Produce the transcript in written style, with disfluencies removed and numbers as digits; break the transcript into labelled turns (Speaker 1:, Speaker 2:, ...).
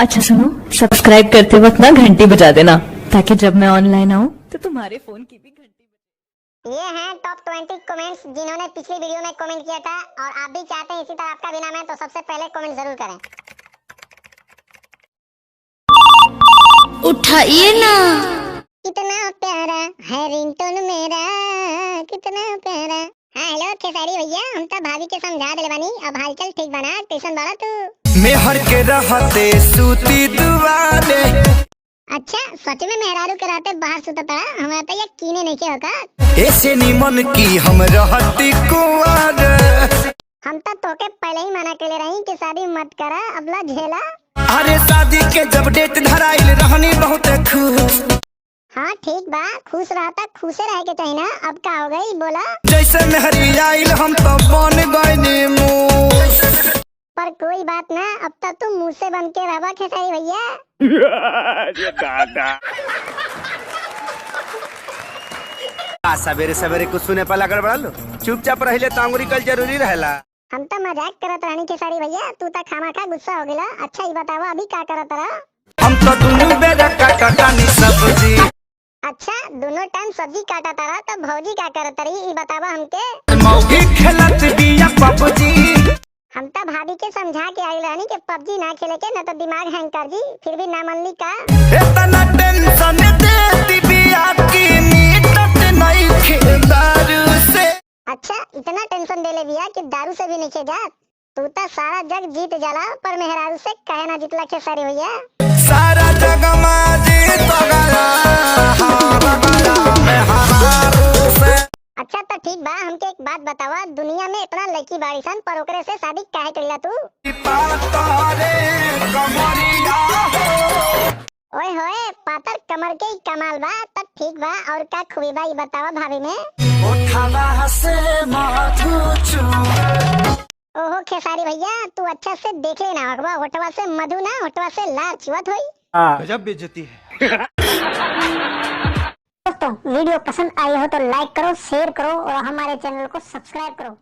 Speaker 1: अच्छा सुनो, सब्सक्राइब करते वक्त ना घंटी बजा देना ताकि जब मैं ऑनलाइन आऊँ तो तुम्हारे फोन की भी घंटी।
Speaker 2: ये हैं टॉप 20 कमेंट्स जिन्होंने पिछली वीडियो में कमेंट किया था और आप भी चाहते हैं इसी तरह आपका भी नाम है तो सबसे पहले कमेंट जरूर करें।
Speaker 3: उठाइए ना।
Speaker 2: कितना प्यारा है रिंगटोन मेरा, कितना प्यारा। हाँ हेलो खेसारी भैया, हम तो भाभी के समझा दिले बानी, अब हालचाल ठीक बना, टेंशन बड़ा तू
Speaker 4: मेहर के रहते सूती दुआरे।
Speaker 2: अच्छा सच में मेहरारू के रहते बाहर सुता था, हमारा तो ये कीने नहीं के होगा।
Speaker 4: ऐसे निमन की हम रहती कुंवर।
Speaker 2: हम तो तोके पहले ही मना के ले रही कि शादी मत करा, अबला झेला।
Speaker 4: अरे शादी के जब डेट धराइल रहनी बहुत खुश।
Speaker 2: हाँ ठीक बा, खुश रहता खुशे रह के चाहिए ना, अब का हो गई बोला।
Speaker 4: जैसे मेहरी आइल हम तो बन गए मूस।
Speaker 2: पर कोई बात ना, अब तक तुम मुँह से बन के रहा खेसारी भैया।
Speaker 4: सवेरे सवेरे कुछ सुने पर लगड़ बड़ा लो, चुपचाप रहिले तो अंगुरी कल जरूरी रहेला।
Speaker 2: हम तो मजाक करत रहनी खेसारी भैया, तू तो खामा गुस्सा हो गया। अच्छा ही बतावा अभी का करत रहा।
Speaker 4: हम तो दोनों बेरा काटानी सब्जी।
Speaker 2: अच्छा दोनों टाइम सब्जी काटा तारा, तो भौजी का करत रही ई बतावा हमके।
Speaker 4: मौगी खेलत बिया पबजी।
Speaker 2: हम तो भाभी के समझा के आई रहनी कि पबजी ना खेले के, न तो दिमाग हैंग कर जी, फिर भी ना मनली का।
Speaker 4: इतना टेंशन देती बिया की मीटत नहीं खेदारू से।
Speaker 2: अच्छा इतना टेंशन दे ले बिया कि दारू से भी नहीं खेजात। तू तो सारा जग जीत जाला पर मेहरारू से कहे ना जितला खेसारी भैया।
Speaker 4: सारा जग में जीत गया मेहरारू से।
Speaker 2: अच्छा तो ठीक बा, हमके एक बात बतावा, दुनिया में इतना लड़की बाड़ी सन पर ओकरे से शादी काहे कइला तू? ओए होए पातर कमर के ही कमाल बा, तब ठीक बा, और का खूबी बा ई बतावा भाभी में। ओहो खेसारी भैया तू अच्छा से देख लेना, अगवा होटवा से मधु ना होटवा से लार चुवत होई।
Speaker 4: गजब बेइज्जती है।
Speaker 2: दोस्तों वीडियो पसंद आई हो तो लाइक करो, शेयर करो और हमारे चैनल को सब्सक्राइब करो।